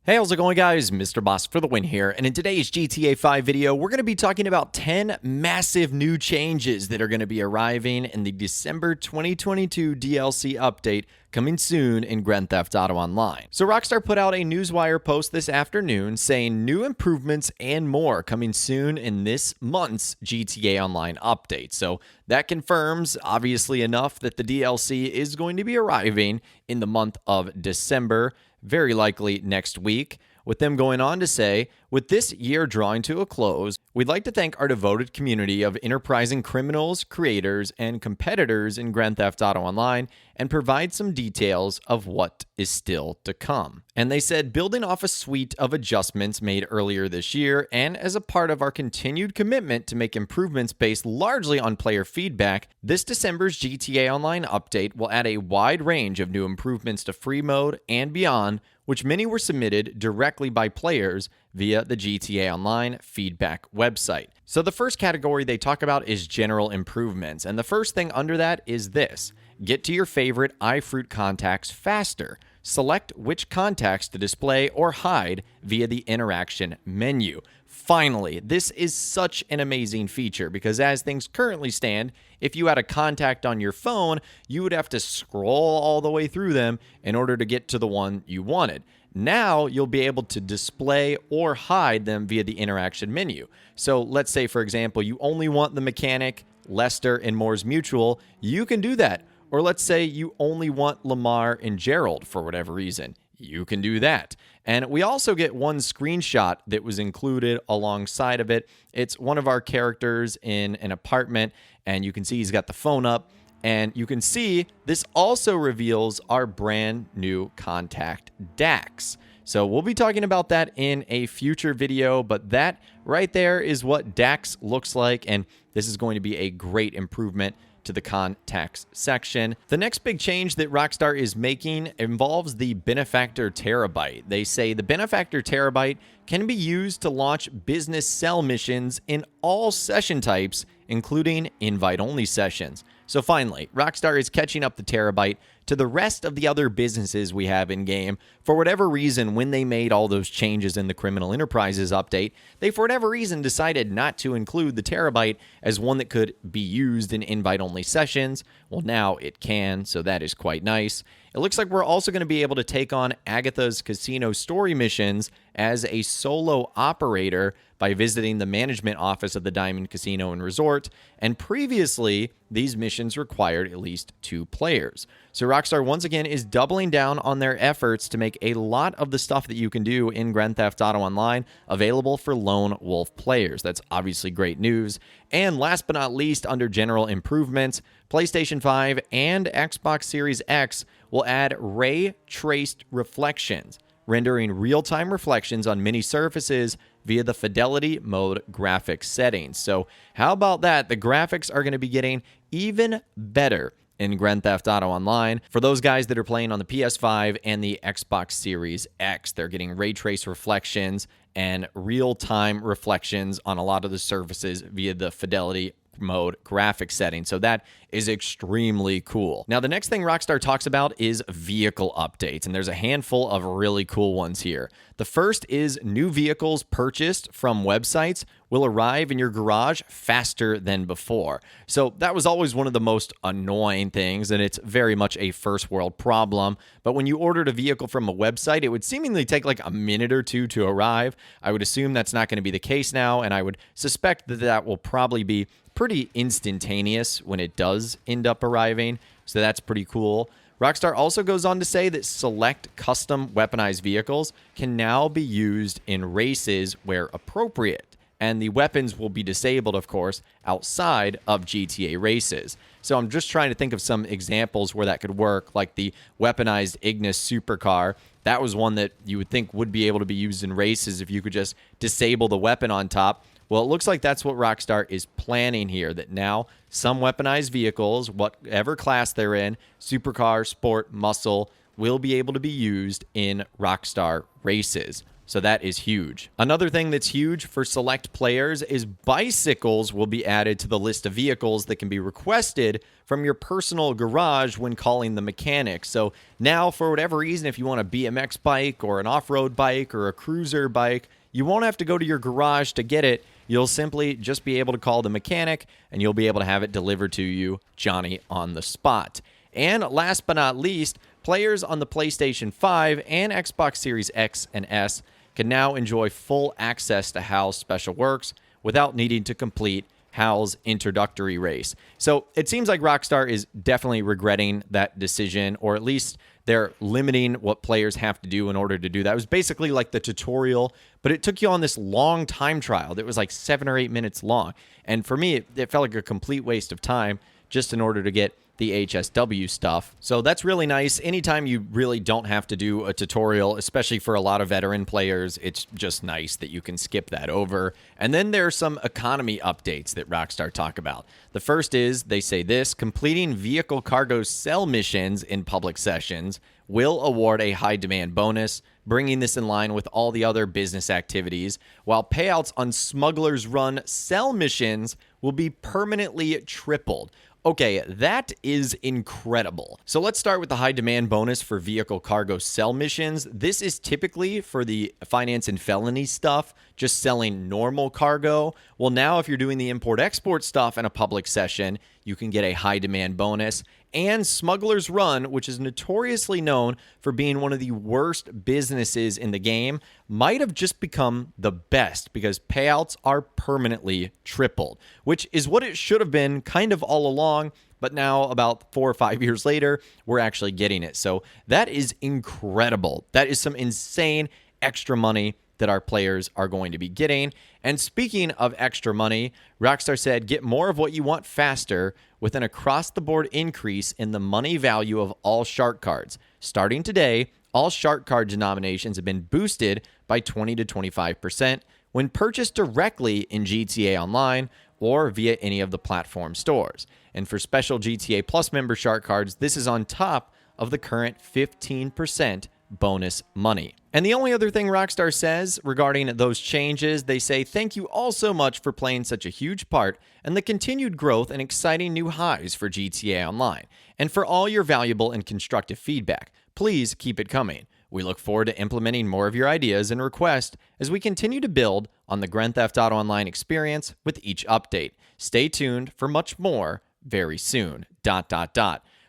Hey, how's it going, guys? Mr. Boss for the win here, and in today's GTA 5 video, we're going to be talking about 10 massive new changes that are going to be arriving in the December 2022 DLC update coming soon in Grand Theft Auto Online. So Rockstar put out a Newswire post this afternoon saying new improvements and more coming soon in this month's GTA Online update. So that confirms, obviously enough, that the DLC is going to be arriving in the month of December, very likely next week, with them going on to say, with this year drawing to a close, we'd like to thank our devoted community of enterprising criminals, creators, and competitors in Grand Theft Auto Online and provide some details of what is still to come. And they said, building off a suite of adjustments made earlier this year and as a part of our continued commitment to make improvements based largely on player feedback, this December's GTA Online update will add a wide range of new improvements to free mode and beyond, which many were submitted directly by players via the GTA Online feedback website. So the first category they talk about is general improvements, and the first thing under that is this: get to your favorite iFruit contacts faster. Select which contacts to display or hide via the interaction menu. Finally, this is such an amazing feature because as things currently stand, if you had a contact on your phone, you would have to scroll all the way through them in order to get to the one you wanted. Now you'll be able to display or hide them via the interaction menu. So let's say, for example, you only want the mechanic, Lester, and Moore's Mutual. You can do that. Or let's say you only want Lamar and Gerald for whatever reason. You can do that. And we also get one screenshot that was included alongside of it. It's one of our characters in an apartment, and you can see he's got the phone up. And you can see this also reveals our brand new contact, Dax. So we'll be talking about that in a future video, but that right there is what Dax looks like, and this is going to be a great improvement to the contacts section. The next big change that Rockstar is making involves the Benefactor Terabyte. They say the Benefactor Terabyte can be used to launch business cell missions in all session types, including invite-only sessions. So finally, Rockstar is catching up the Terabyte to the rest of the other businesses we have in-game. For whatever reason, when they made all those changes in the Criminal Enterprises update, they for whatever reason decided not to include the Terabyte as one that could be used in invite-only sessions. Well, now it can, so that is quite nice. It looks like we're also going to be able to take on Agatha's casino story missions as a solo operator by visiting the management office of the Diamond Casino and Resort, and previously, these missions required at least 2 players. So Rockstar once again is doubling down on their efforts to make a lot of the stuff that you can do in Grand Theft Auto Online available for lone wolf players. That's obviously great news. And last but not least, under general improvements, PlayStation 5 and Xbox Series X will add ray-traced reflections, rendering real-time reflections on many surfaces via the Fidelity Mode graphics settings. So how about that? The graphics are going to be getting even better in Grand Theft Auto Online. For those guys that are playing on the PS5 and the Xbox Series X, they're getting ray trace reflections and real-time reflections on a lot of the surfaces via the Fidelity Mode graphics setting. So that is extremely cool. Now, the next thing Rockstar talks about is vehicle updates, and there's a handful of really cool ones here. The first is new vehicles purchased from websites will arrive in your garage faster than before. So that was always one of the most annoying things, and it's very much a first world problem. But when you ordered a vehicle from a website, it would seemingly take like a minute or two to arrive. I would assume that's not going to be the case now, and I would suspect that that will probably be pretty instantaneous when it does end up arriving, so that's pretty cool. Rockstar also goes on to say that select custom weaponized vehicles can now be used in races where appropriate, and the weapons will be disabled, of course, outside of GTA races. So I'm just trying to think of some examples where that could work, like the weaponized Ignis supercar. That was one that you would think would be able to be used in races if you could just disable the weapon on top. Well, it looks like that's what Rockstar is planning here, that now some weaponized vehicles, whatever class they're in, supercar, sport, muscle, will be able to be used in Rockstar races. So that is huge. Another thing that's huge for select players is bicycles will be added to the list of vehicles that can be requested from your personal garage when calling the mechanic. So now, for whatever reason, if you want a BMX bike or an off-road bike or a cruiser bike, you won't have to go to your garage to get it. You'll simply just be able to call the mechanic and you'll be able to have it delivered to you, Johnny, on the spot. And last but not least, players on the PlayStation 5 and Xbox Series X and S can now enjoy full access to HAL's special works without needing to complete HAL's introductory race. So it seems like Rockstar is definitely regretting that decision, or at least they're limiting what players have to do in order to do that. It was basically like the tutorial, but it took you on this long time trial that was like 7 or 8 minutes long. And for me, it felt like a complete waste of time just in order to get the HSW stuff. So that's really nice. Anytime you really don't have to do a tutorial, especially for a lot of veteran players, it's just nice that you can skip that over. And then there are some economy updates that Rockstar talk about. The first is, they say this: completing vehicle cargo sell missions in public sessions will award a high demand bonus, bringing this in line with all the other business activities, while payouts on Smuggler's Run sell missions will be permanently tripled. Okay, that is incredible. So let's start with the high demand bonus for vehicle cargo sell missions. This is typically for the finance and felony stuff, just selling normal cargo. Well, now if you're doing the import-export stuff in a public session, you can get a high demand bonus. And Smuggler's Run, which is notoriously known for being one of the worst businesses in the game, might have just become the best because payouts are permanently tripled, which is what it should have been kind of all along. But now, about 4 or 5 years later, we're actually getting it. So that is incredible. That is some insane extra money that our players are going to be getting. And speaking of extra money, Rockstar said, get more of what you want faster with an across-the-board increase in the money value of all shark cards. Starting today, all shark card denominations have been boosted by 20 to 25% when purchased directly in GTA Online or via any of the platform stores. And for special GTA Plus member shark cards, this is on top of the current 15% bonus money. And the only other thing Rockstar says regarding those changes, they say, thank you all so much for playing such a huge part and the continued growth and exciting new highs for GTA Online, and for all your valuable and constructive feedback. Please keep it coming. We look forward to implementing more of your ideas and requests as we continue to build on the Grand Theft Auto Online experience with each update. Stay tuned for much more very soon. ...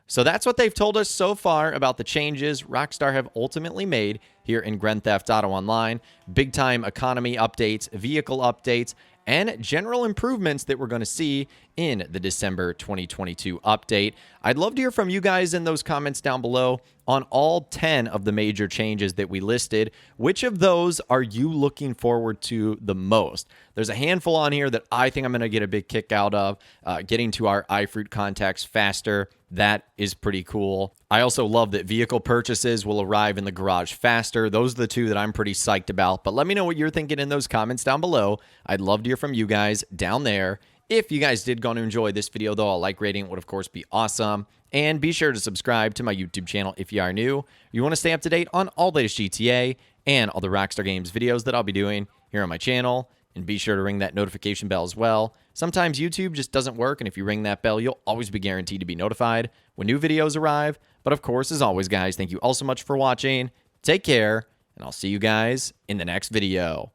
So that's what they've told us so far about the changes Rockstar have ultimately made here in Grand Theft Auto Online. Big time economy updates, vehicle updates, and general improvements that we're going to see in the December 2022 update. I'd love to hear from you guys in those comments down below on all 10 of the major changes that we listed. Which of those are you looking forward to the most? There's a handful on here that I think I'm going to get a big kick out of. Getting to our iFruit contacts faster. That is pretty cool. I also love that vehicle purchases will arrive in the garage faster. Those are the two that I'm pretty psyched about. But let me know what you're thinking in those comments down below. I'd love to hear from you guys down there. If you guys did go to enjoy this video, though, a like rating would, of course, be awesome. And be sure to subscribe to my YouTube channel if you are new. You want to stay up to date on all the latest GTA and all the Rockstar Games videos that I'll be doing here on my channel. And be sure to ring that notification bell as well. Sometimes YouTube just doesn't work, and if you ring that bell, you'll always be guaranteed to be notified when new videos arrive. But of course, as always, guys, thank you all so much for watching. Take care, and I'll see you guys in the next video.